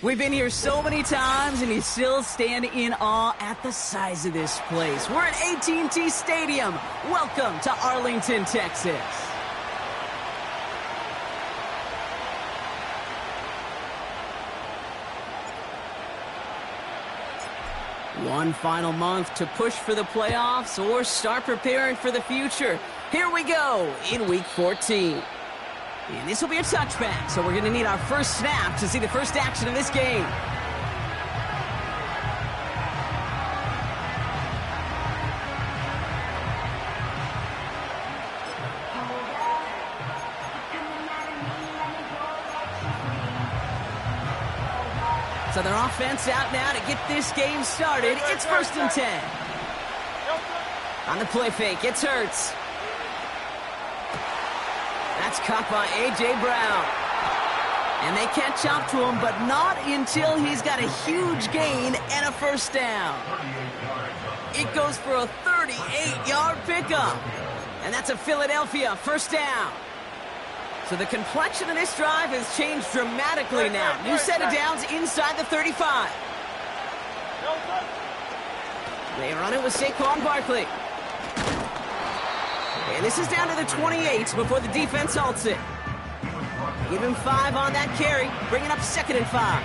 We've been here so many times, and you still stand in awe at the size of this place. We're at AT&T Stadium. Welcome to Arlington, Texas. One final month to push for the playoffs or start preparing for the future. Here we go in Week 14. And this will be a touchback, so we're going to need our first snap to see the first action of this game. So their offense out now to get this game started. It's 1st and 10. On the play fake, it's Hurts. That's caught by A.J. Brown. And they catch up to him, but not until he's got a huge gain and a first down. It goes for a 38-yard pickup. And that's a Philadelphia first down. So the complexion of this drive has changed dramatically now. New set of downs inside the 35. They run it with Saquon Barkley. And this is down to the 28 before the defense halts it. Give him 5 on that carry, bringing up 2nd and 5.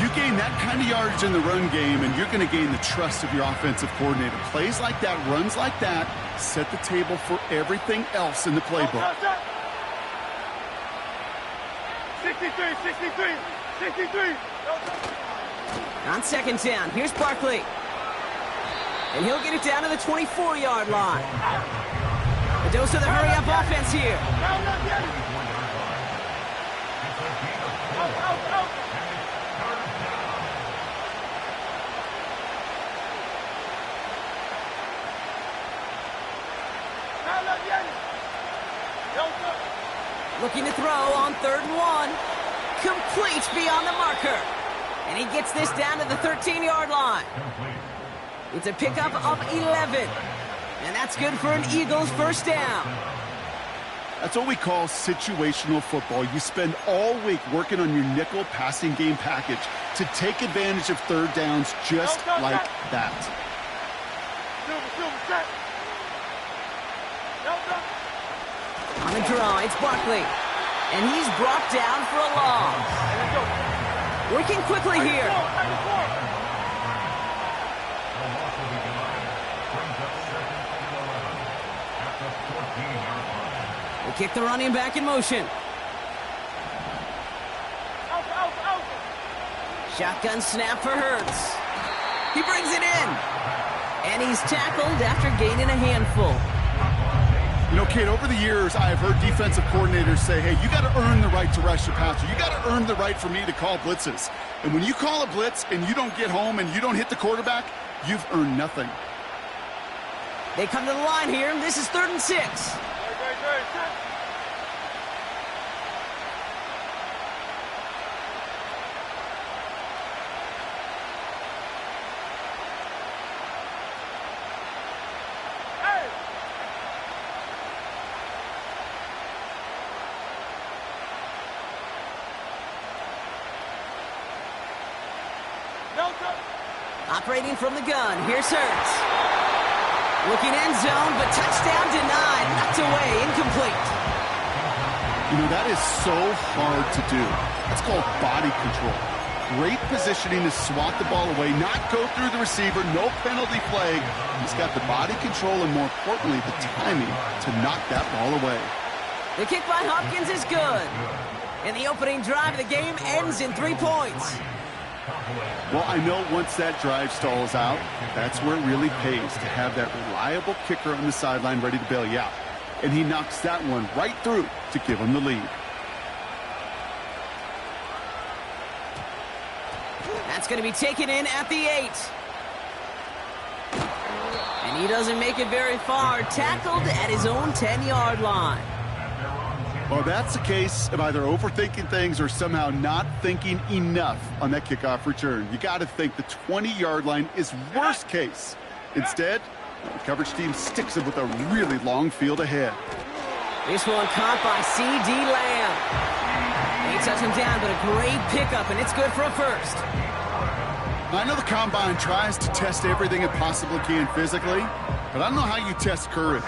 You gain that kind of yardage in the run game, and you're going to gain the trust of your offensive coordinator. Plays like that, runs like that, set the table for everything else in the playbook. 63. On 2nd down, here's Barkley. And he'll get it down to the 24-yard line. A dose of the hurry-up offense here. Looking to throw on 3rd and 1. Complete beyond the marker. And he gets this down to the 13-yard line. It's a pickup of 11. And that's good for an Eagles first down. That's what we call situational football. You spend all week working on your nickel passing game package to take advantage of 3rd downs just like that. On the draw, it's Barkley. And he's brought down for a loss. Working quickly here. They kick the running back in motion. Shotgun snap for Hurts. He brings it in. And he's tackled after gaining a handful. You know, Kate, over the years, I've heard defensive coordinators say, hey, you got to earn the right to rush the passer. You got to earn the right for me to call blitzes. And when you call a blitz and you don't get home and you don't hit the quarterback, you've earned nothing. They come to the line here. This is 3rd and 6. Operating from the gun, here's Hurts. Looking end zone, but touchdown denied, knocked away, incomplete. You know, that is so hard to do. That's called body control. Great positioning to swat the ball away, not go through the receiver, no penalty flag. He's got the body control and, more importantly, the timing to knock that ball away. The kick by Hopkins is good. And the opening drive of the game ends in 3 points. Well, I know once that drive stalls out, that's where it really pays to have that reliable kicker on the sideline ready to bail you out. And he knocks that one right through to give him the lead. That's going to be taken in at the 8. And he doesn't make it very far, tackled at his own 10-yard line. Well, that's a case of either overthinking things or somehow not thinking enough on that kickoff return. You got to think the 20-yard line is worst case. Instead, the coverage team sticks it with a really long field ahead. This one caught by C.D. Lamb. He touched him down, but a great pickup, and it's good for a first. I know the Combine tries to test everything it possibly can physically, but I don't know how you test courage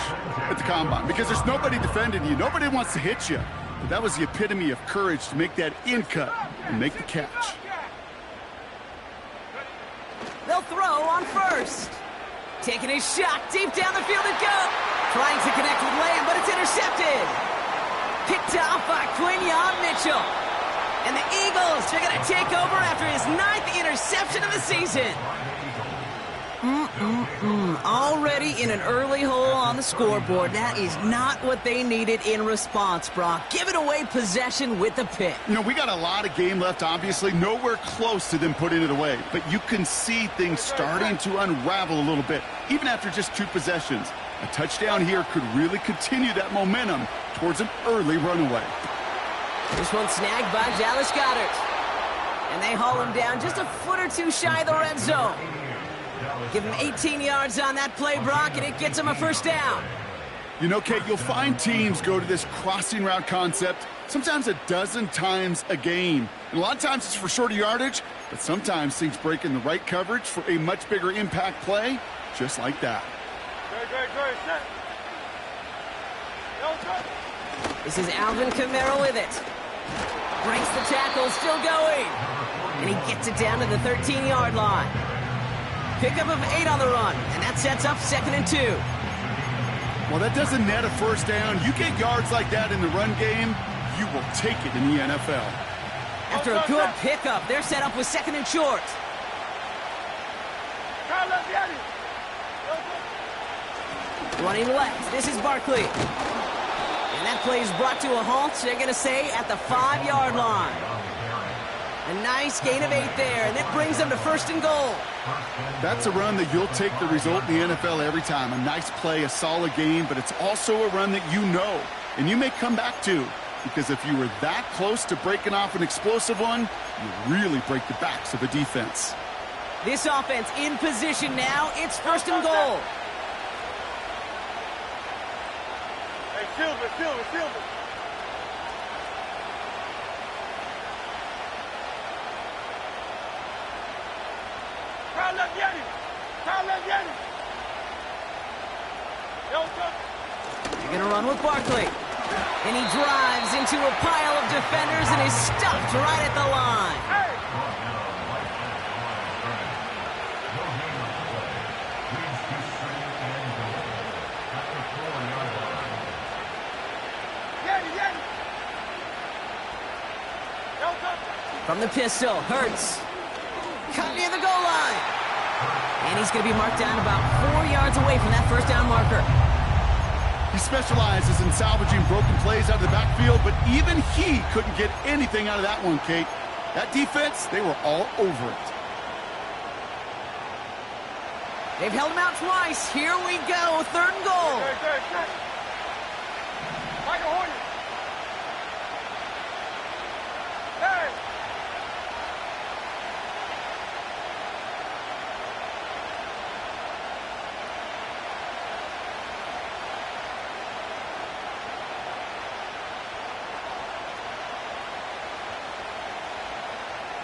at the Combine, because there's nobody defending you. Nobody wants to hit you. But that was the epitome of courage to make that in cut and make the catch. They'll throw on first. Taking his shot deep down the field it goes. Trying to connect with Lamb, but it's intercepted. Picked off by Quinyon Mitchell. And the Eagles are going to take over after his 9th interception of the season. Already in an early hole on the scoreboard. That is not what they needed in response, Brock. Giving away possession with the pick. You know, we got a lot of game left, obviously. Nowhere close to them putting it away. But you can see things starting to unravel a little bit, even after just 2 possessions. A touchdown here could really continue that momentum towards an early runaway. This one snagged by Dallas Goedert. And they haul him down just a foot or 2 shy of the red zone. Give him 18 yards on that play, Brock, and it gets him a first down. You know, Kate, you'll find teams go to this crossing route concept sometimes a dozen times a game. And a lot of times it's for shorter yardage, but sometimes things break in the right coverage for a much bigger impact play, just like that. This is Alvin Kamara with it. Breaks the tackle, still going. And he gets it down to the 13-yard line. Pickup of 8 on the run, and that sets up 2nd and 2. Well, that doesn't net a first down. You get yards like that in the run game, you will take it in the NFL. After a good pickup, they're set up with 2nd and short. Running left, this is Barkley. And that play is brought to a halt, they're going to say, at the 5-yard line. A nice gain of 8 there, and that brings them to 1st and goal. That's a run that you'll take the result in the NFL every time. A nice play, a solid game, but it's also a run that you know, and you may come back to, because if you were that close to breaking off an explosive one, you really break the backs of a defense. This offense in position now. It's 1st and goal. Hey, Silver. They're going to run with Barkley. And he drives into a pile of defenders and is stopped right at the line. From the pistol, Hurts. Cut near the goal line. And he's going to be marked down about 4 yards away from that first down marker. He specializes in salvaging broken plays out of the backfield, but even he couldn't get anything out of that one, Kate. That defense, they were all over it. They've held him out twice. Here we go, 3rd and goal.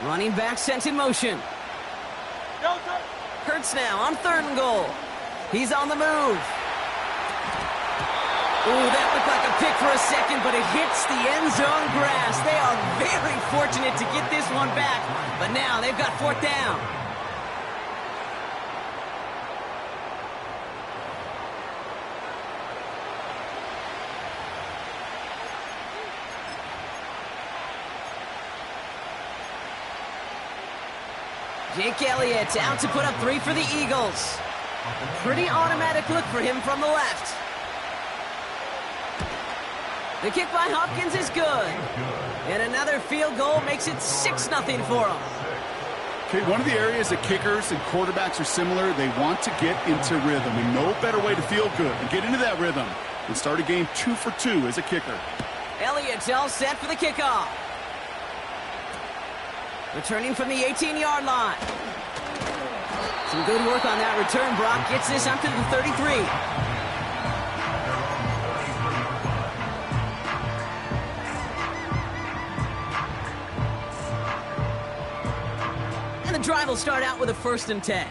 Running back sent in motion. Hurts now on 3rd and goal. He's on the move. Ooh, that looked like a pick for a second, but it hits the end zone grass. They are very fortunate to get this one back, but now they've got 4th down. Jake Elliott out to put up 3 for the Eagles. Pretty automatic look for him from the left. The kick by Hopkins is good. And another field goal makes it 6-0 for them. Okay, one of the areas that kickers and quarterbacks are similar, they want to get into rhythm. And no better way to feel good and get into that rhythm than start a game 2 for 2 as a kicker. Elliott's all set for the kickoff. Returning from the 18-yard line. Some good work on that return. Brock gets this up to the 33. drive will start out with a 1st and 10.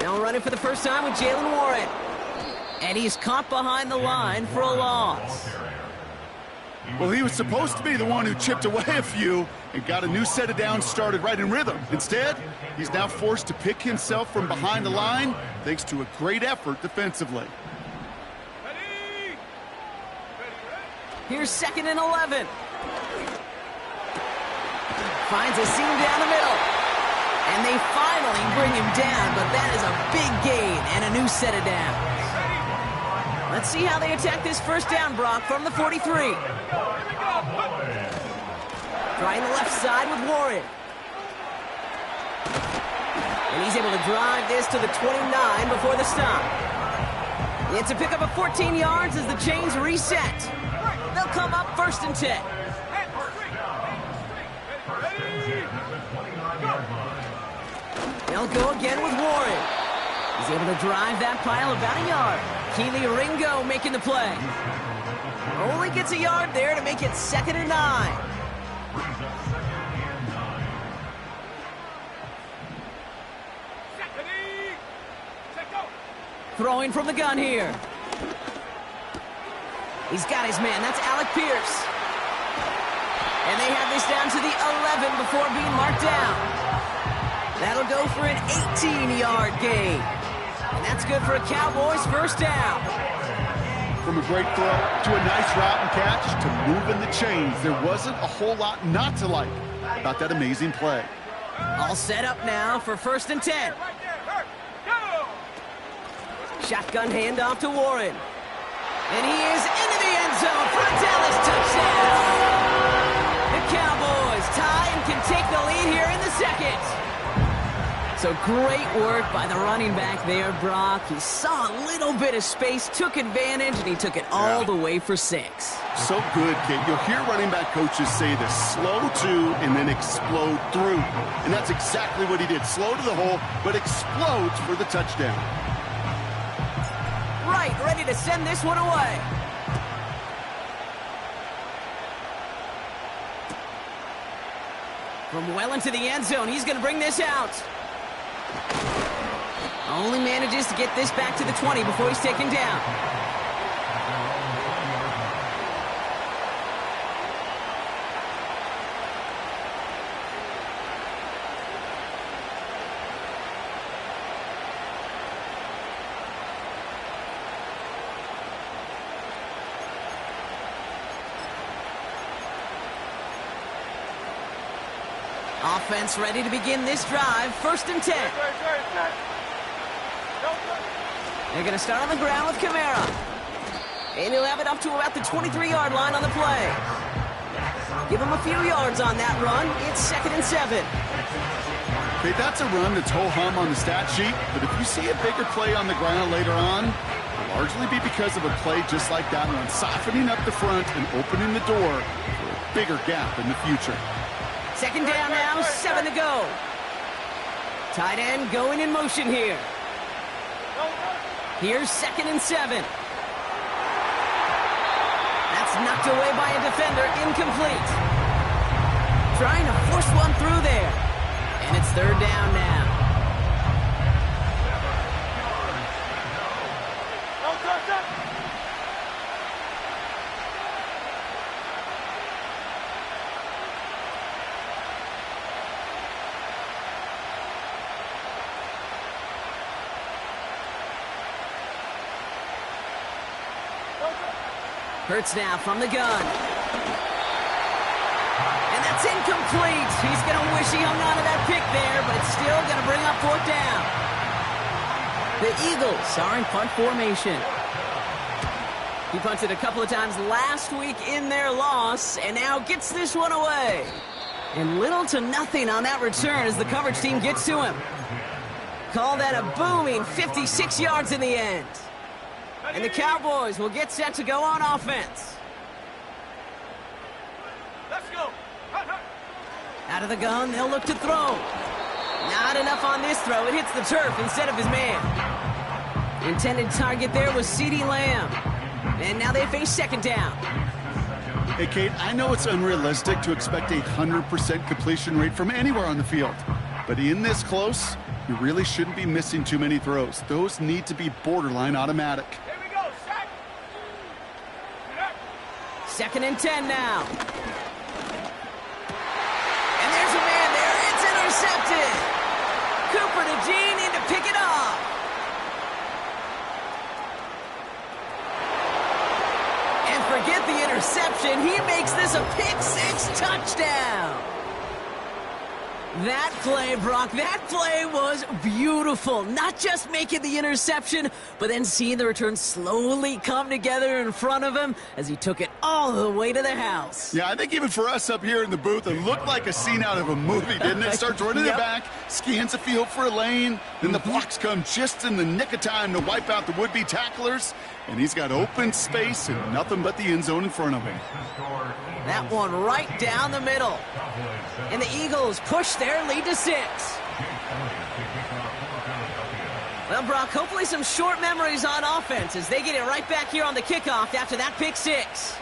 Now running for the first time with Jalen Warren. And he's caught behind the line for a loss. Well, he was supposed to be the one who chipped away a few and got a new set of downs started right in rhythm. Instead, he's now forced to pick himself from behind the line thanks to a great effort defensively. Here's 2nd and 11. Finds a seam down the middle. And they finally bring him down, but that is a big gain and a new set of downs. Let's see how they attack this 1st down, Brock, from the 43. Trying the left side with Warren. And he's able to drive this to the 29 before the stop. It's a pickup of 14 yards as the chains reset. They'll come up 1st and 10. They'll go again with Warren. He's able to drive that pile about a yard. Keely Ringo making the play. Only gets a yard there to make it 2nd and 9. Throwing from the gun here. He's got his man. That's Alec Pierce. And they have this down to the 11 before being marked down. That'll go for an 18-yard gain. And that's good for a Cowboys 1st down. From a great throw to a nice route and catch to moving the chains, there wasn't a whole lot not to like about that amazing play. All set up now for 1st and 10. Shotgun handoff to Warren. And he is into the end zone for a Dallas touchdown. The Cowboys tie and can take the lead here in the 2nd. So great work by the running back there, Brock. He saw a little bit of space, took advantage, and he took it all the way for 6. So good, kid. You'll hear running back coaches say this: slow to and then explode through. And that's exactly what he did. Slow to the hole, but explodes for the touchdown. Right, ready to send this one away. From well into the end zone, he's going to bring this out. Only manages to get this back to the 20 before he's taken down. Offense ready to begin this drive. 1st and 10. They're going to start on the ground with Kamara. And he'll have it up to about the 23-yard line on the play. Give him a few yards on that run. It's 2nd and 7. Okay, that's a run that's ho-hum on the stat sheet, but if you see a bigger play on the ground later on, it'll largely be because of a play just like that one, softening up the front and opening the door for a bigger gap in the future. 2nd down now, 7 to go. Tight end going in motion here. Here's 2nd and 7. That's knocked away by a defender, incomplete. Trying to force one through there. And it's 3rd down now. Hurts now from the gun. And that's incomplete. He's going to wish he hung on to that pick there, but it's still going to bring up 4th down. The Eagles are in punt formation. He punted a couple of times last week in their loss, and now gets this one away. And little to nothing on that return as the coverage team gets to him. Call that a booming 56 yards in the end. And the Cowboys will get set to go on offense. Let's go. Out of the gun, they'll look to throw. Not enough on this throw. It hits the turf instead of his man. Intended target there was CeeDee Lamb. And now they face 2nd down. Hey, Kate, I know it's unrealistic to expect a 100% completion rate from anywhere on the field. But in this close, you really shouldn't be missing too many throws. Those need to be borderline automatic. Here we go, sack. 2nd and 10 now. And there's a man there. It's intercepted. Cooper to Gene in to pick it off. And forget the interception. He makes this a pick-6 touchdown. That play, Brock, that play was beautiful. Not just making the interception, but then seeing the return slowly come together in front of him as he took it all the way to the house. Yeah, I think even for us up here in the booth, it looked like a scene out of a movie, didn't it? Starts running it back, scans the field for a lane, then the blocks come just in the nick of time to wipe out the would-be tacklers, and he's got open space and nothing but the end zone in front of him. That one right down the middle. And the Eagles push their lead to 6. Well, Brock, hopefully some short memories on offense as they get it right back here on the kickoff after that pick-6.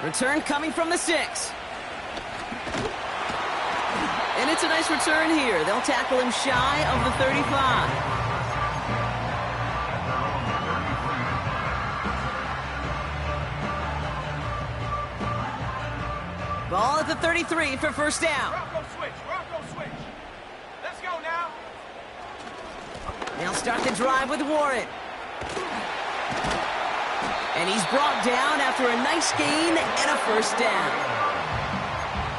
Return coming from the 6. And it's a nice return here. They'll tackle him shy of the 35. Ball at the 33 for first down. Rocco switch. Let's go now. They'll start the drive with Warren. And he's brought down after a nice gain and a first down.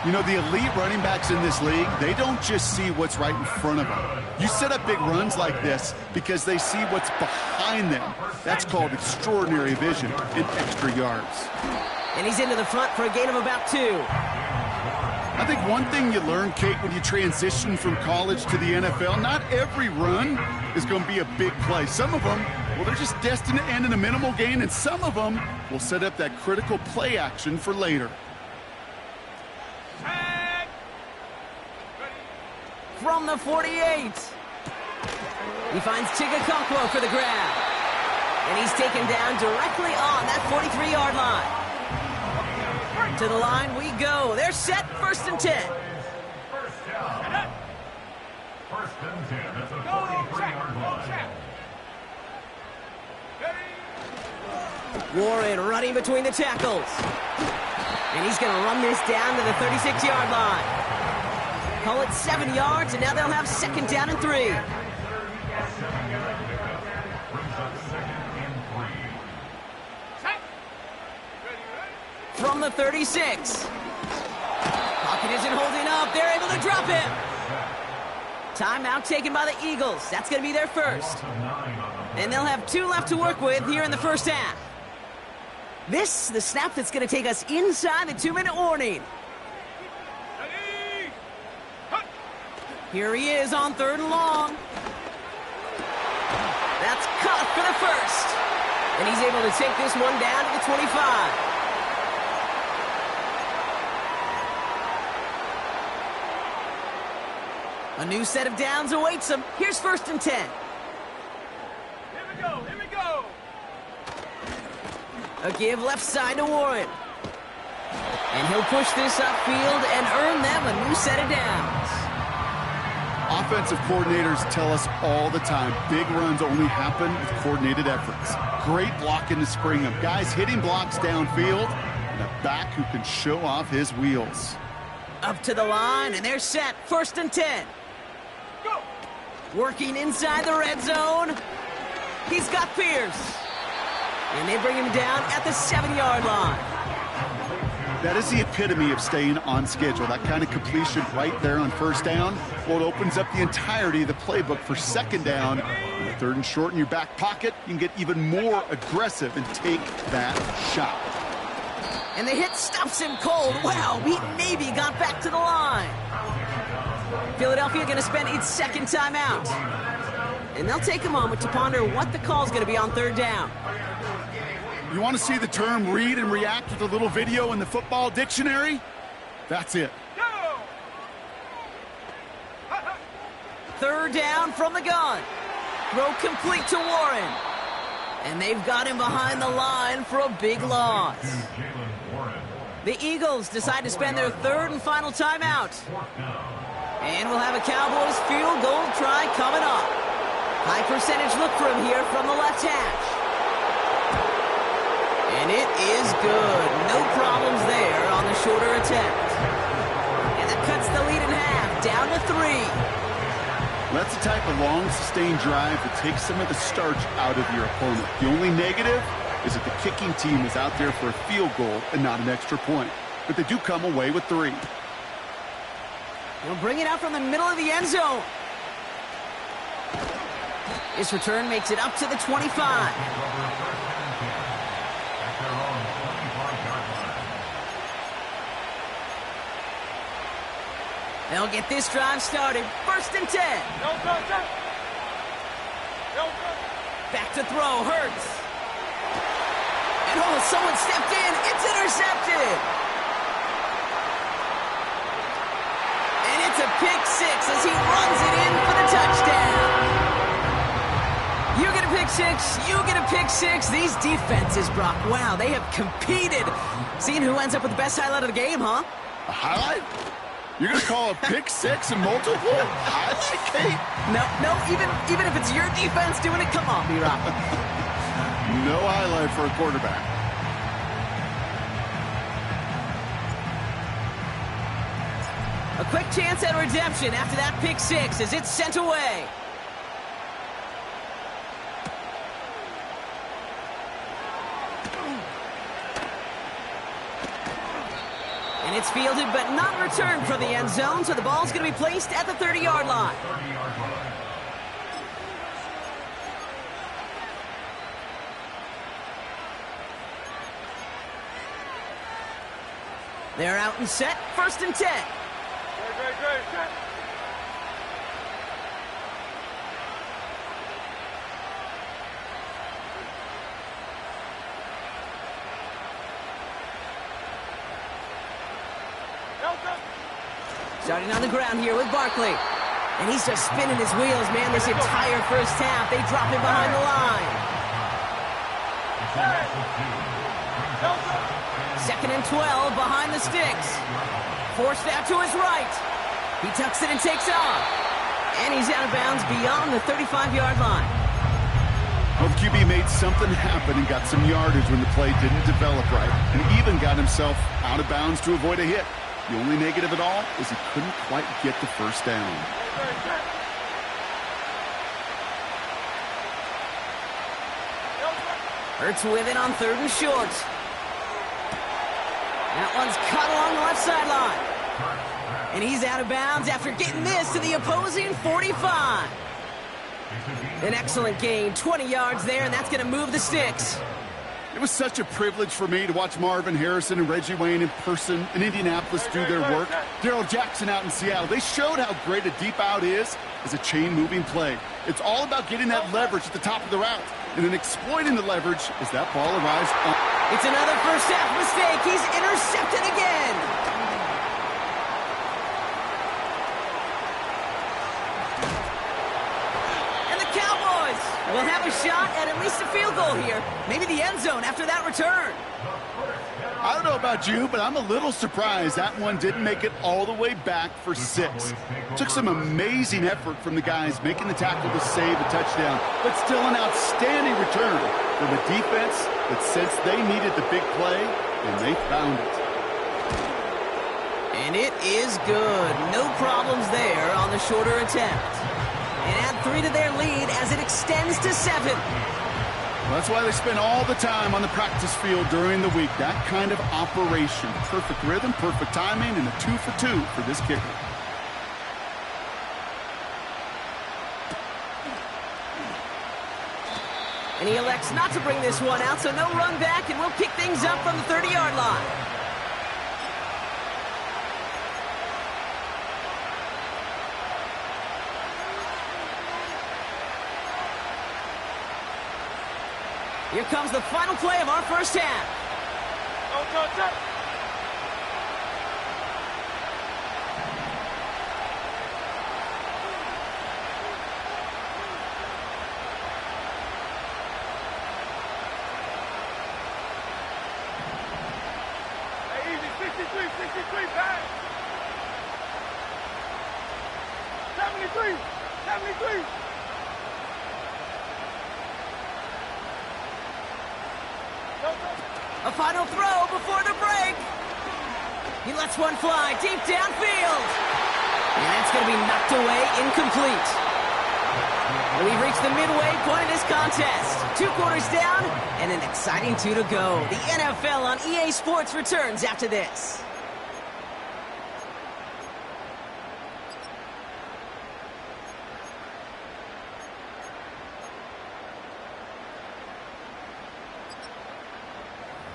You know, the elite running backs in this league, they don't just see what's right in front of them. You set up big runs like this because they see what's behind them. That's called extraordinary vision and extra yards. And he's into the front for a gain of about 2. I think one thing you learn, Kate, when you transition from college to the NFL, not every run is going to be a big play. Some of them, well, they're just destined to end in a minimal gain, and some of them will set up that critical play action for later. From the 48. He finds Chigakonkwo for the grab. And he's taken down directly on that 43-yard line. To the line we go. They're set, 1st and 10. First and 10 at the 43-yard line. Warren running between the tackles. And he's going to run this down to the 36-yard line. Call it 7 yards, and now they'll have 2nd down and 3. From the 36. Pocket isn't holding up. They're able to drop him. Timeout taken by the Eagles. That's going to be their first. And they'll have 2 left to work with here in the first half. This, the snap that's going to take us inside the 2-minute warning. Here he is on 3rd and long. That's caught for the first. And he's able to take this one down to the 25. A new set of downs awaits him. Here's 1st and 10. Here we go. A give left side to Warren. And he'll push this upfield and earn them a new set of downs. Offensive coordinators tell us all the time, big runs only happen with coordinated efforts. Great blocking to spring them. Guys hitting blocks downfield, and a back who can show off his wheels. Up to the line, and they're set. 1st and 10. Go. Working inside the red zone. He's got Pierce. And they bring him down at the 7-yard line. That is the epitome of staying on schedule. That kind of completion right there on 1st down. Well, it opens up the entirety of the playbook for 2nd down. On the 3rd and short in your back pocket, you can get even more aggressive and take that shot. And the hit stops him cold. Wow, he maybe got back to the line. Philadelphia going to spend its 2nd timeout. And they'll take a moment to ponder what the call is going to be on 3rd down. You want to see the term read and react with a little video in the football dictionary? That's it. 3rd down from the gun. Throw complete to Warren. And they've got him behind the line for a big loss. The Eagles decide to spend their third and final timeout. And we'll have a Cowboys field goal try coming up. High percentage look for him here from the left hash. And it is good. No problems there on the shorter attempt. And that cuts the lead in half, down to 3. That's the type of long, sustained drive that takes some of the starch out of your opponent. The only negative is that the kicking team is out there for a field goal and not an extra point. But they do come away with 3. He'll bring it out from the middle of the end zone. This return makes it up to the 25. They'll get this drive started. 1st and 10. Back to throw. Hurts. And oh, someone stepped in. It's intercepted. And it's a pick 6 as he runs it in for the touchdown. You get a pick 6. You get a pick 6. These defenses, Brock, wow, they have competed. Seeing who ends up with the best highlight of the game, huh? A highlight? You're going to call a pick 6 and multiple highlight, Kate? No, even if it's your defense doing it, come on, B-Rock. No highlight for a quarterback. A quick chance at redemption after that pick 6 as it's sent away. And it's fielded but not returned from the end zone, so the ball's going to be placed at the 30-yard line. They're out and set. 1st and 10. Great. Starting on the ground here with Barkley. And he's just spinning his wheels, man, this entire first half. They drop him behind the line. 2nd and 12 behind the sticks. Forced out to his right. He tucks it and takes off. And he's out of bounds beyond the 35-yard line. Well, the QB made something happen and got some yardage when the play didn't develop right. And even got himself out of bounds to avoid a hit. The only negative at all is he couldn't quite get the first down. Hurts with it on 3rd and short. That one's cut along the left sideline. And he's out of bounds after getting this to the opposing 45. An excellent gain, 20 yards there, and that's going to move the sticks. It was such a privilege for me to watch Marvin Harrison and Reggie Wayne in person in Indianapolis do their work. Darrell Jackson out in Seattle. They showed how great a deep out is as a chain-moving play. It's all about getting that leverage at the top of the route and then exploiting the leverage as that ball arrives on. It's another first half mistake. He's intercepted again. And the Cowboys will have a shot at least a field goal here. Maybe the end zone after that return. I don't know about you, but I'm a little surprised that one didn't make it all the way back for 6. Took some amazing effort from the guys making the tackle to save a touchdown, but still an outstanding return from a defense that sensed they needed the big play, and they found it. And it is good. No problems there on the shorter attempt. And add 3 to their lead as it extends to 7. Well, that's why they spend all the time on the practice field during the week. That kind of operation. Perfect rhythm, perfect timing, and a 2 for 2 for this kicker. And he elects not to bring this one out, so no run back, and we'll pick things up from the 30-yard line. Here comes the final play of our first half. Hey, easy, 63, pass. 73, 73. A final throw before the break. He lets one fly deep downfield. And that's going to be knocked away, incomplete. We've reached the midway point of this contest. 2 quarters down and an exciting 2 to go. The NFL on EA Sports returns after this.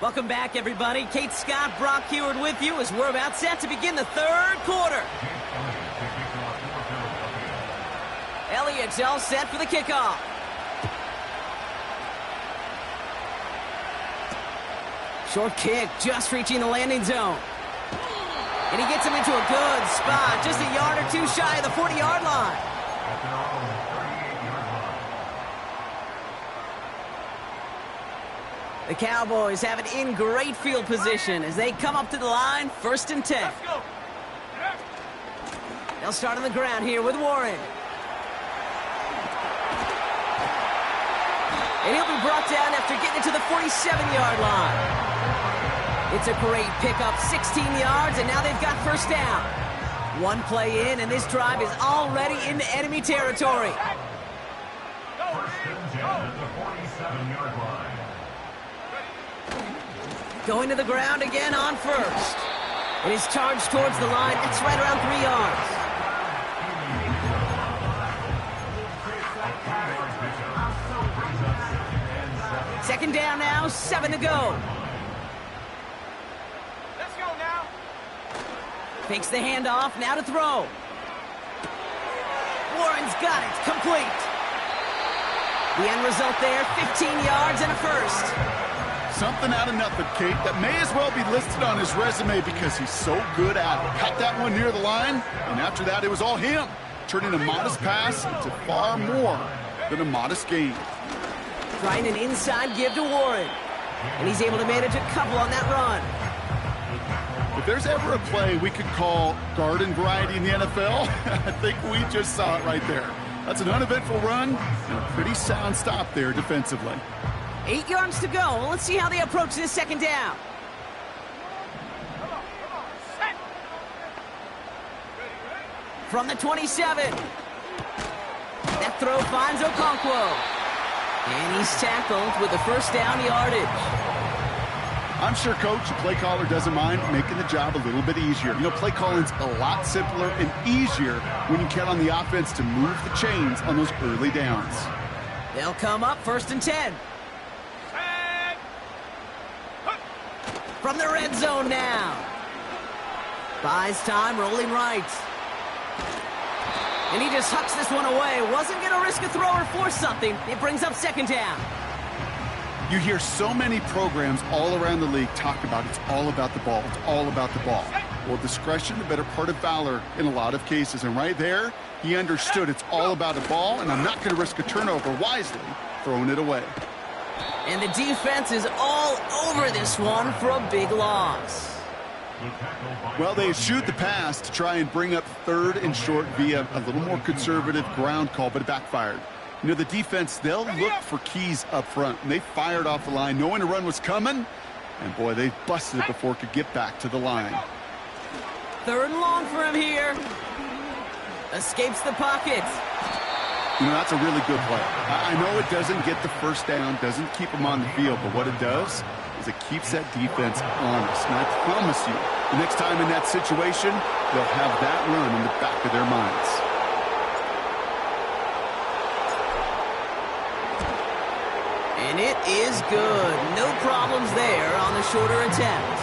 Welcome back, everybody. Kate Scott, Brock Heward with you as we're about set to begin the 3rd quarter. Elliott's all set for the kickoff. Short kick, just reaching the landing zone. And he gets him into a good spot, just a yard or 2 shy of the 40-yard line. The Cowboys have it in great field position as they come up to the line, 1st and 10. Let's go. They'll start on the ground here with Warren. And he'll be brought down after getting it to the 47-yard line. It's a great pickup, 16 yards, and now they've got 1st down. 1 play in, and this drive is already into enemy territory. 1st and 10 at the 47-yard line. Going to the ground again on 1st. It is charged towards the line. It's right around 3 yards. Second down now, 7 to go. Let's go now. Fakes the handoff, now to throw. Warren's got it, complete. The end result there, 15 yards and a 1st. Something out of nothing, Kate, that may as well be listed on his resume because he's so good at it. Caught that one near the line, and after that, it was all him, turning a modest pass into far more than a modest gain. Trying an inside give to Warren, and he's able to manage a couple on that run. If there's ever a play we could call garden variety in the NFL, I think we just saw it right there. That's an uneventful run and a pretty sound stop there defensively. 8 yards to go. Let's see how they approach this 2nd down. Set. From the 27. That throw finds Okonkwo. And he's tackled with the 1st down yardage. I'm sure Coach, the play caller, doesn't mind making the job a little bit easier. You know, play calling's a lot simpler and easier when you count on the offense to move the chains on those early downs. They'll come up 1st and 10. From the red zone now. Buys time, rolling right. And he just hucks this one away. Wasn't going to risk a throw or force something. It brings up 2nd down. You hear so many programs all around the league talk about it's all about the ball. It's all about the ball. Well, discretion, the better part of valor in a lot of cases. And right there, he understood it's all about the ball, and I'm not going to risk a turnover wisely, throwing it away. And the defense is all over this one for a big loss. Well, they shoot the pass to try and bring up 3rd and short via a little more conservative ground call, but it backfired. You know, the defense, they'll look for keys up front, and they fired off the line knowing a run was coming, and boy, they busted it before it could get back to the line. 3rd and long for him here. Escapes the pocket. You know, that's a really good play. I know it doesn't get the 1st down, doesn't keep them on the field, but what it does is it keeps that defense honest. And I promise you, the next time in that situation, they'll have that run in the back of their minds. And it is good. No problems there on the shorter attempt.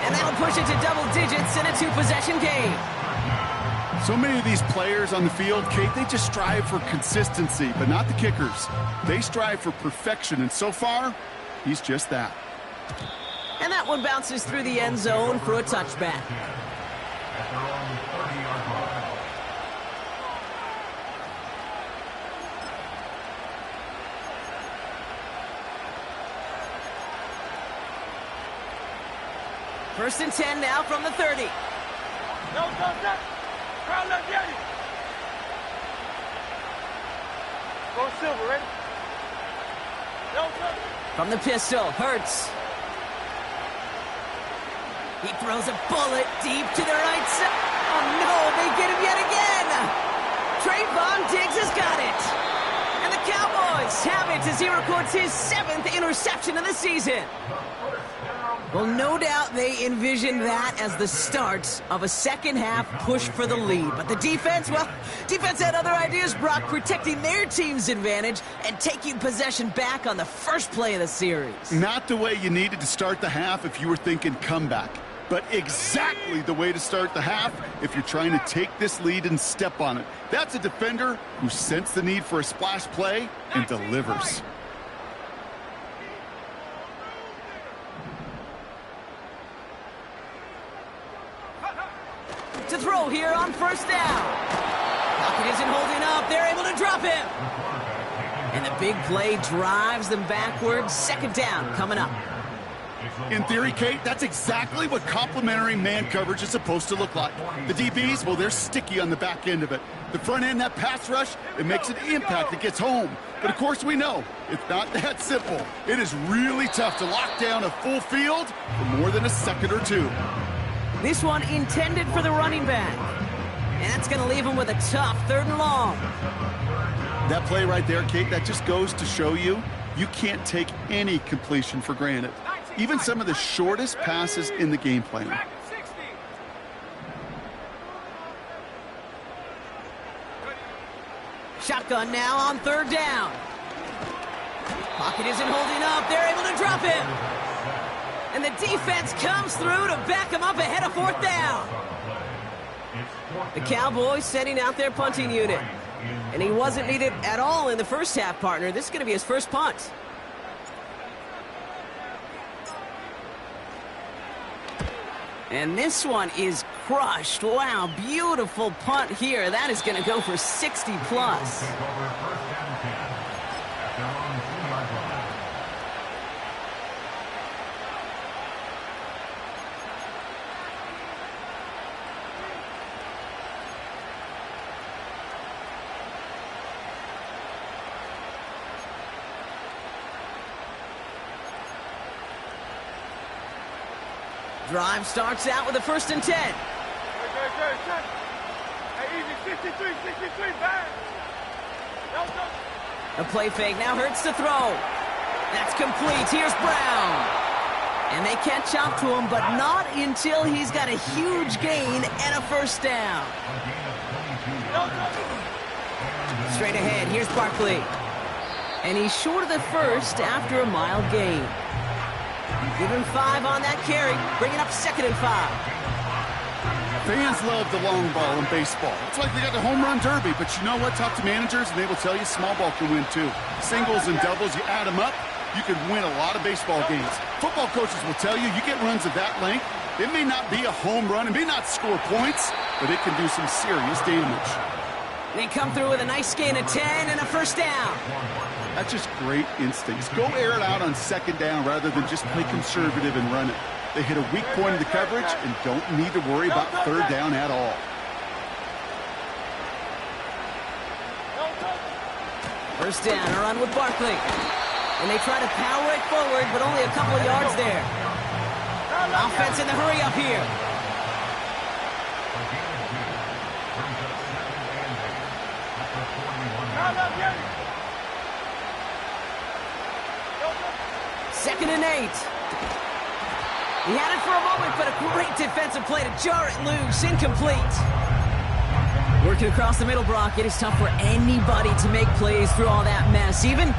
And that'll push it to double digits in a 2-possession game. So many of these players on the field, Kate, they just strive for consistency, but not the kickers. They strive for perfection, and so far, he's just that. And that one bounces through the end zone for a touchback. At their own 30-yard line. First and 10 now from the 30. No, no. Crowd left, Yeti. Go silver, ready? No, no. From the pistol, Hurts. He throws a bullet deep to the right side. Oh, no, they get him yet again. Trayvon Diggs has got it. And the Cowboys have it as he records his 7th interception of the season. Well, no doubt they envisioned that as the start of a second-half push for the lead. But the defense, well, defense had other ideas, Brock, protecting their team's advantage and taking possession back on the first play of the series. Not the way you needed to start the half if you were thinking comeback, but exactly the way to start the half if you're trying to take this lead and step on it. That's a defender who sensed the need for a splash play and delivers. To throw here on first down. Pocket isn't holding up. They're able to drop him. And the big play drives them backwards. Second down coming up. In theory, Kate, that's exactly what complementary man coverage is supposed to look like. The DBs, well, they're sticky on the back end of it. The front end, that pass rush, it makes an impact. It gets home. But of course we know it's not that simple. It is really tough to lock down a full field for more than a second or two. This one intended for the running back. And that's going to leave him with a tough 3rd and long. That play right there, Kate, that just goes to show you can't take any completion for granted. Even some of the shortest passes in the game plan. Shotgun now on 3rd down. Pocket isn't holding up. They're able to drop him. And the defense comes through to back him up ahead of 4th down. The Cowboys setting out their punting unit. And he wasn't needed at all in the first half, partner. This is going to be his first punt. And this one is crushed. Wow, beautiful punt here. That is going to go for 60 plus. Drive starts out with a 1st and 10. Hey, easy, 63, back. No. A play fake now Hurts to throw. That's complete. Here's Brown. And they catch up to him, but not until he's got a huge gain and a 1st down. Straight ahead, here's Barkley. And he's short of the 1st after a mild gain. Give him 5 on that carry, bringing up 2nd and 5. Fans love the long ball in baseball. It's like they got the home run derby, but you know what? Talk to managers, and they will tell you small ball can win too. Singles and doubles, you add them up, you can win a lot of baseball games. Football coaches will tell you get runs of that length. It may not be a home run, it may not score points, but it can do some serious damage. They come through with a nice gain of 10 and a 1st down. That's just great instincts. Go air it out on 2nd down rather than just play conservative and run it. They hit a weak point of the coverage and don't need to worry about 3rd down at all. First down, a run with Barkley. And they try to power it forward, but only a couple of yards there. Offense in the hurry up here. Second and 8. He had it for a moment, but a great defensive play to jar it loose. Incomplete. Working across the middle, Brock, it is tough for anybody to make plays through all that mess, even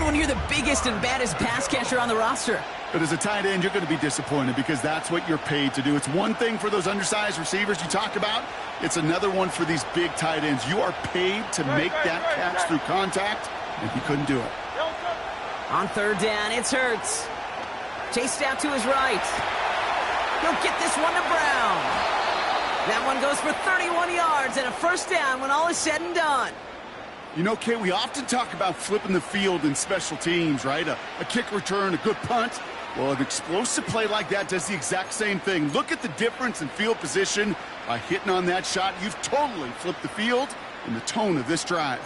when you're the biggest and baddest pass catcher on the roster. But as a tight end, you're going to be disappointed because that's what you're paid to do. It's one thing for those undersized receivers you talk about. It's another one for these big tight ends. You are paid to make that catch through contact, and he couldn't do it. On 3rd down, it's Hurts. Chased out to his right. He'll get this one to Brown. That one goes for 31 yards and a 1st down when all is said and done. You know, Kay, we often talk about flipping the field in special teams, right? A kick return, a good punt. Well, an explosive play like that does the exact same thing. Look at the difference in field position. By hitting on that shot, you've totally flipped the field and the tone of this drive.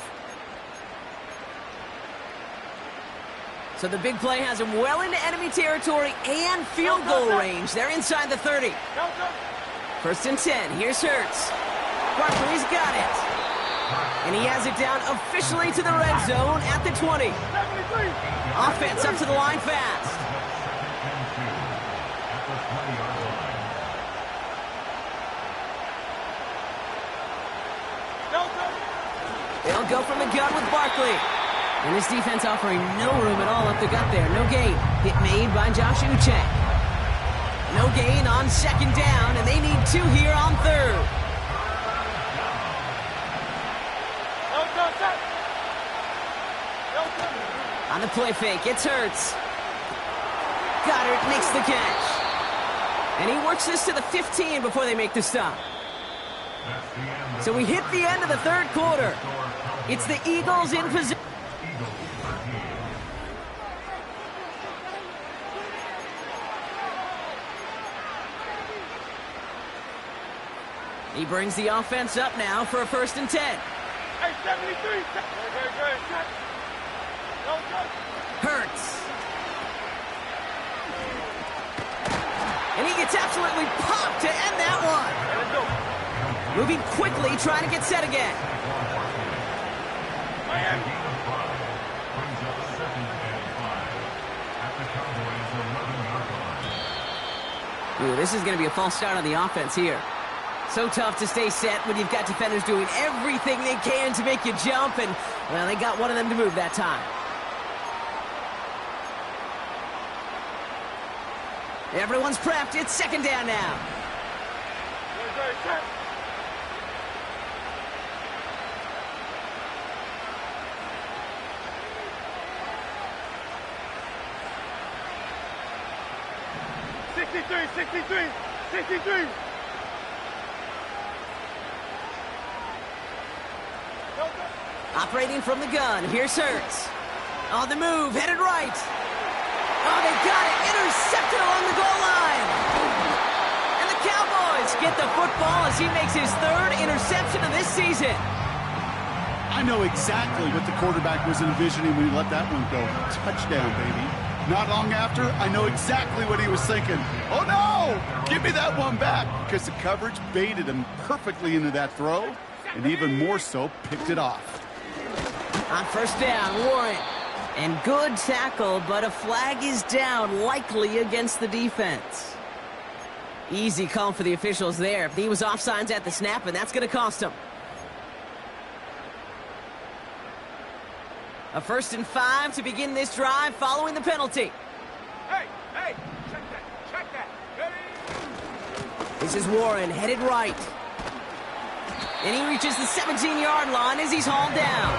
So the big play has him well into enemy territory and field goal range. They're inside the 30. First and 10. Here's Hurts. Barkley's got it. And he has it down officially to the red zone at the 20. Offense up to the line fast. They'll go from the gun with Barkley. And this defense offering no room at all up the gut there. No gain. Hit made by Josh Uche. No gain on second down, and they need 2 here on third. On the play fake, it's Hurts. Goddard makes the catch. And he works this to the 15 before they make the stop. So we hit the end of the third quarter. It's the Eagles in position. He brings the offense up now for a first and 10. Hey, 73. Hurts. And he gets absolutely popped to end that one. Moving quickly, trying to get set again. Ooh, this is going to be a false start on the offense here. So tough to stay set when you've got defenders doing everything they can to make you jump, and, well, they got one of them to move that time. Everyone's prepped. It's second down now. Sixty-three. Operating from the gun, here's Hurts. On the move, headed right. Oh, they got it. Intercepted along the goal line. And the Cowboys get the football as he makes his 3rd interception of this season. I know exactly what the quarterback was envisioning when he let that one go. Touchdown, baby. Not long after, I know exactly what he was thinking. Oh, no! Give me that one back, because the coverage baited him perfectly into that throw, and even more so, picked it off. On first down, Warren. And good tackle, but a flag is down, likely against the defense. Easy call for the officials there. He was offsides at the snap, and that's going to cost him. A 1st and 5 to begin this drive following the penalty. Hey, check that. Ready? This is Warren, headed right. And he reaches the 17-yard line as he's hauled down.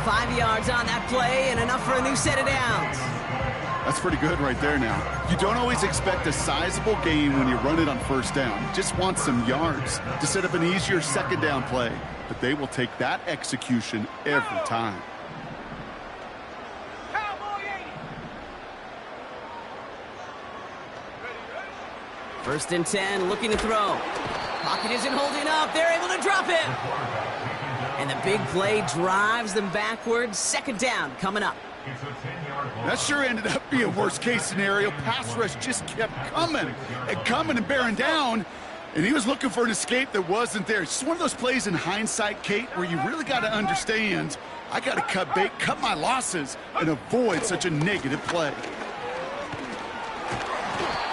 5 yards on that play and enough for a new set of downs. That's pretty good right there now. You don't always expect a sizable gain when you run it on first down. You just want some yards to set up an easier second down play. But they will take that execution every time. First and 10, looking to throw. Pocket isn't holding up. They're able to drop it. And the big play drives them backwards. Second down coming up. That sure ended up being a worst-case scenario. Pass rush just kept coming and bearing down. And he was looking for an escape that wasn't there. It's just one of those plays in hindsight, Kate, where you really got to understand, I got to cut bait, cut my losses, and avoid such a negative play.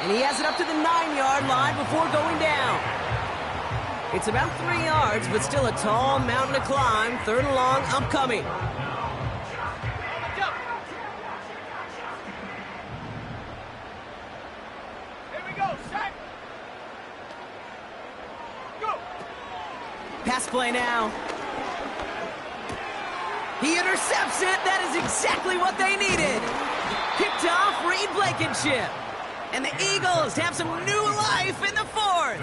And he has it up to the 9-yard line before going down. It's about 3 yards, but still a tall mountain to climb. 3rd and long upcoming. Here we go, set. Go. Pass play now. He intercepts it. That is exactly what they needed. Picked off Reed Blankenship. And the Eagles have some new life in the 4th.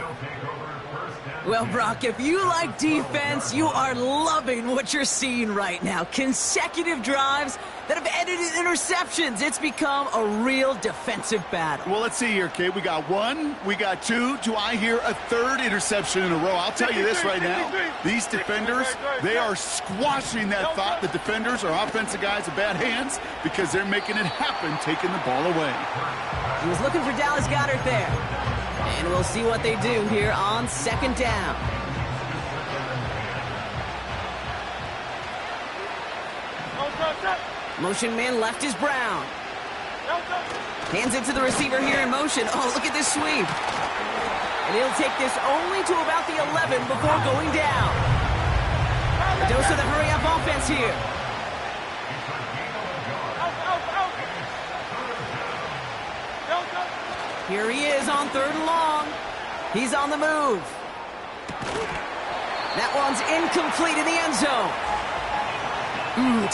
Well, Brock, if you like defense, you are loving what you're seeing right now. Consecutive drives that have ended in interceptions. It's become a real defensive battle. Well, let's see here, Kate. We got one, we got two. Do I hear a third interception in a row? I'll tell you this right now. These defenders, they are squashing that thought. The defenders are offensive guys with bad hands because they're making it happen, taking the ball away. He was looking for Dallas Goedert there. And we'll see what they do here on second down. Motion man left is Brown. Hands it to the receiver here in motion. Oh, look at this sweep. And he'll take this only to about the 11 before going down. A dose of the hurry-up offense here. Here he is on 3rd and long. He's on the move. That one's incomplete in the end zone.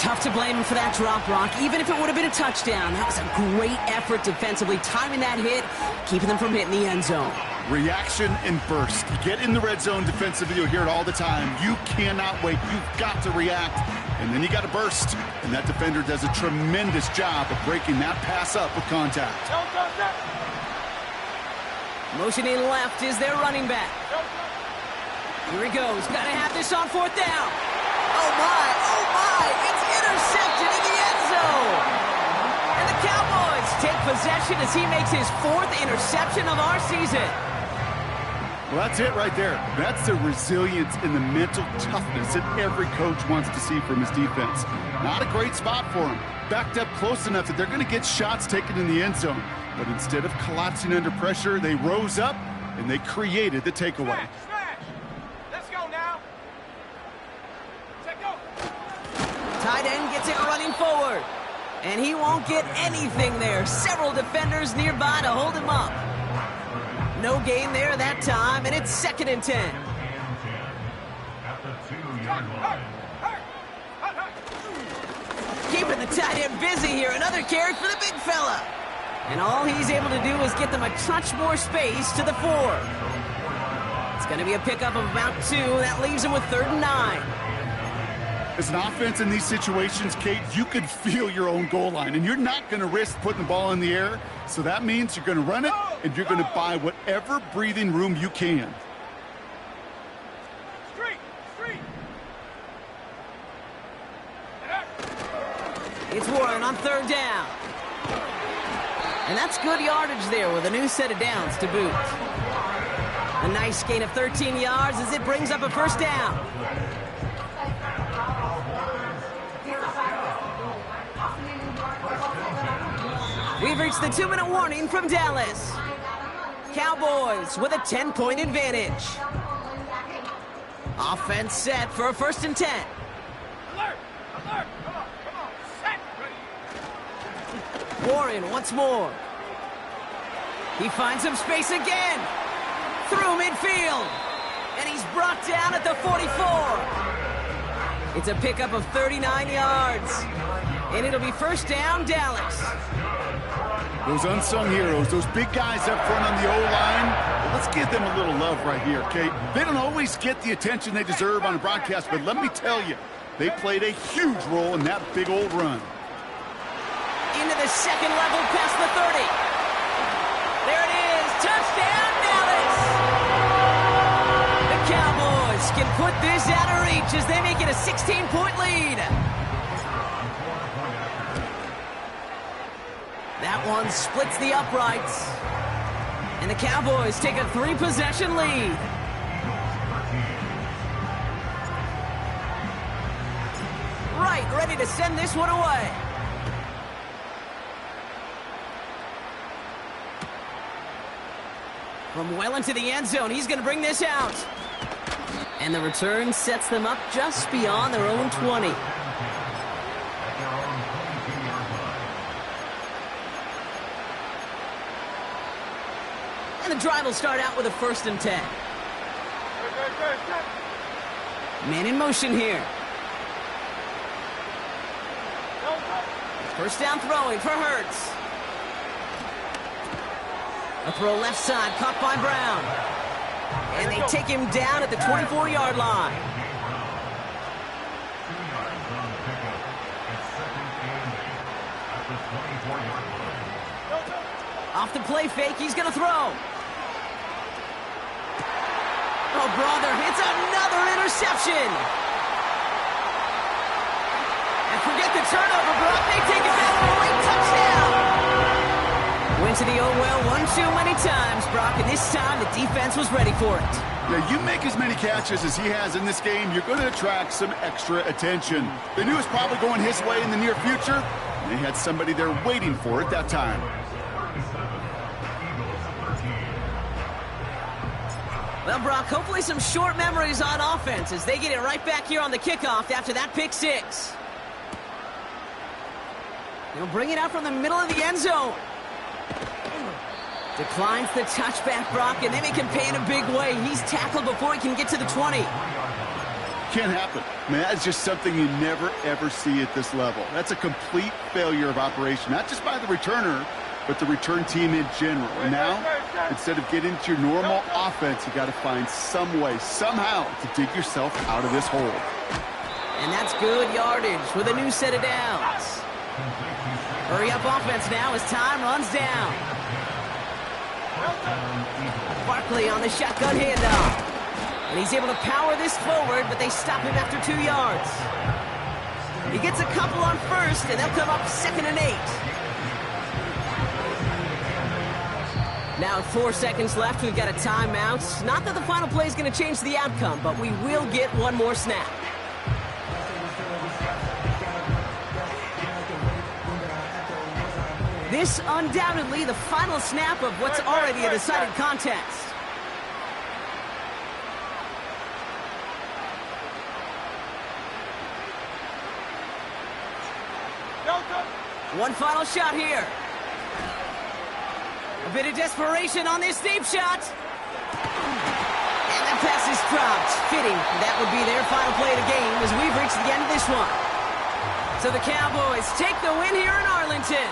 Tough to blame him for that drop, Brock. Even if it would have been a touchdown, that was a great effort defensively, timing that hit, keeping them from hitting the end zone. Reaction and burst. You get in the red zone defensively, you'll hear it all the time. You cannot wait. You've got to react, and then you got to burst. And that defender does a tremendous job of breaking that pass up with contact. Motioning left is their running back. Here he goes. Got to have this on 4th down. Oh, my. It's intercepted in the end zone. And the Cowboys take possession as he makes his 4th interception of our season. Well, that's it right there. That's the resilience and the mental toughness that every coach wants to see from his defense. Not a great spot for him. Backed up close enough that they're going to get shots taken in the end zone. But instead of collapsing under pressure, they rose up and they created the takeaway. Smash! Let's go now. Let's go. Tight end gets it running forward. And he won't get anything there. Several defenders nearby to hold him up. No gain there that time, and it's 2nd and 10. At the 2-yard line. Keeping the tight end busy here. Another carry for the big fella. And all he's able to do is get them a touch more space to the 4. It's going to be a pickup of about 2. That leaves him with 3rd and 9. As an offense in these situations, Kate, you could feel your own goal line, and you're not going to risk putting the ball in the air. So that means you're going to run it, and you're going to buy whatever breathing room you can. Street. It's Warren on 3rd down. And that's good yardage there with a new set of downs to boot. A nice gain of 13 yards as it brings up a 1st down. We've reached the 2-minute warning from Dallas. Cowboys with a 10-point advantage. Offense set for a 1st and 10. Alert! Come on. Set. Warren once more. He finds some space again. Through midfield. And he's brought down at the 44. It's a pickup of 39 yards. And it'll be 1st down, Dallas. Those unsung heroes, those big guys up front on the O-line, let's give them a little love right here, okay? They don't always get the attention they deserve on a broadcast, but let me tell you, they played a huge role in that big old run. Into the 2nd level past the 30. There it is. Touchdown, Dallas. The Cowboys can put this out of reach as they make it a 16-point lead. That one splits the uprights. And the Cowboys take a 3-possession lead. Right, ready to send this one away. From well into the end zone, he's going to bring this out. And the return sets them up just beyond their own 20. And the drive will start out with a 1st and 10. Man in motion here. 1st down throwing for Hurts. A throw left side, caught by Brown. And they take him down at the 24-yard line. 2 yards on the pickup. It's 2nd and 8 at the 24-yard line. Off the play fake, he's going to throw. Oh, brother, it's another interception. And forget the turnover, Brock. They take it back for a late touchdown. Went to the oh well one too many times, Brock, and this time the defense was ready for it. Yeah, you make as many catches as he has in this game, you're going to attract some extra attention. They knew it was probably going his way in the near future, and they had somebody there waiting for it that time. Well, Brock, hopefully some short memories on offense as they get it right back here on the kickoff after that pick six. They'll bring it out from the middle of the end zone. Declines the touchback, Brock, and then he can pay in a big way. He's tackled before he can get to the 20. Can't happen. I mean, that's just something you never, ever see at this level. That's a complete failure of operation, not just by the returner, but the return team in general. And now, instead of getting into your normal offense, you got to find some way, somehow, to dig yourself out of this hole. And that's good yardage with a new set of downs. Hurry up offense now as time runs down. Barkley on the shotgun handoff. And he's able to power this forward, but they stop him after 2 yards. He gets a couple on first, and they'll come up 2nd and 8. Now 4 seconds left, we've got a timeout. Not that the final play is going to change the outcome, but we will get one more snap. This undoubtedly the final snap of what's already a decided contest. One final shot here. A bit of desperation on this deep shot. And the pass is dropped. Fitting. That would be their final play of the game as we've reached the end of this one. So the Cowboys take the win here in Arlington.